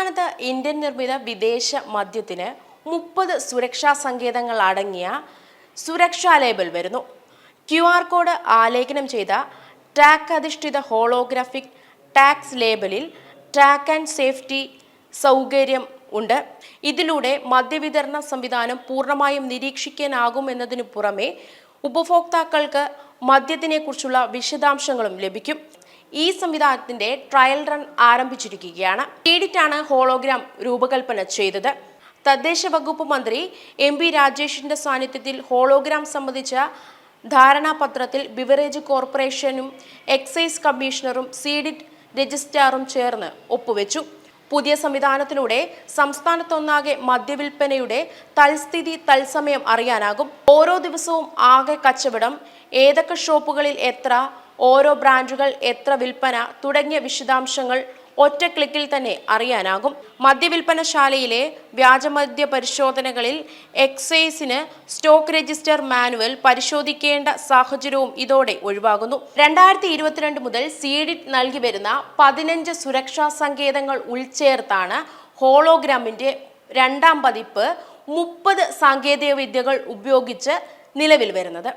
സംസ്ഥാനത്ത് ഇന്ത്യൻ നിർമ്മിത വിദേശ മദ്യത്തിന് 30 സുരക്ഷാ സങ്കേതങ്ങൾ അടങ്ങിയ സുരക്ഷാ ലേബൽ വരുന്നു. QR കോഡ് ആലേഖനം ചെയ്ത ടാഗ് അധിഷ്ഠിത ഹോളോഗ്രാഫിക് ടാക്സ് ലേബലിൽ ട്രാക്ക് ആൻഡ് സേഫ്റ്റി സൗകര്യം ഉണ്ട്. ഇതിലൂടെ മദ്യവിതരണ സംവിധാനം പൂർണ്ണമായും നിരീക്ഷിക്കാനാകും എന്നതിനു പുറമെ ഉപഭോക്താക്കൾക്ക് മദ്യത്തിനെക്കുറിച്ചുള്ള വിശദാംശങ്ങളും ലഭിക്കും. ഈ സംവിധാനത്തിന്റെ ട്രയൽ റൺ ആരംഭിച്ചിരിക്കുകയാണ്. ഈഡിറ്റാണ് ഹോളോഗ്രാം രൂപകൽപ്പന ചെയ്തത്. തദ്ദേശ വകുപ്പ് മന്ത്രി MP രാജേഷിന്റെ സാന്നിധ്യത്തിൽ ഹോളോഗ്രാം സംബന്ധിച്ച ധാരണാപത്രത്തിൽ ബിവറേജ് കോർപ്പറേഷനും എക്സൈസ് കമ്മീഷണറും സീഡിറ്റ് രജിസ്ട്രാറും ചേർന്ന് ഒപ്പുവെച്ചു. പുതിയ സംവിധാനത്തിലൂടെ സംസ്ഥാനത്തൊന്നാകെ മദ്യവിൽപ്പനയുടെ തൽസ്ഥിതി തത്സമയം അറിയാനാകും. ഓരോ ദിവസവും ആകെ കച്ചവടം, ഏതൊക്കെ ഷോപ്പുകളിൽ എത്ര, ഓരോ ബ്രാൻഡുകൾ എത്ര വിൽപ്പന തുടങ്ങിയ വിശദാംശങ്ങൾ ഒറ്റ ക്ലിക്കിൽ തന്നെ അറിയാനാകും. മദ്യവിൽപ്പനശാലയിലെ വ്യാജമദ്യ പരിശോധനകളിൽ എക്സൈസിന് സ്റ്റോക്ക് രജിസ്റ്റർ മാനുവൽ പരിശോധിക്കേണ്ട സാഹചര്യവും ഇതോടെ ഒഴിവാകുന്നു. 2022 മുതൽ സീഡിറ്റ് നൽകി വരുന്ന 15 സുരക്ഷാ സങ്കേതങ്ങൾ ഉൾച്ചേർത്താണ് ഹോളോഗ്രാമിന്റെ രണ്ടാം പതിപ്പ് 30 സാങ്കേതിക വിദ്യകൾ ഉപയോഗിച്ച് നിലവിൽ വരുന്നത്.